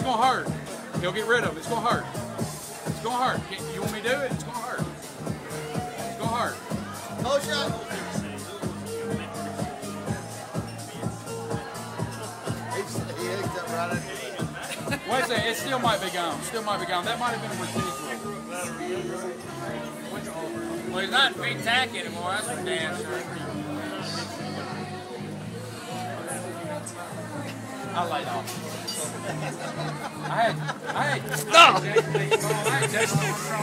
gonna hurt. He'll get rid of it. It's gonna hurt. It's gonna hurt. You want me to do it? It's gonna hurt. It's gonna hurt. No shot. He hooked up right under that. Wait a second. It still might be gone. Still might be gone. That might have been a residual. Well, he's not being tacky anymore. That's for damn sure. I laid off. I had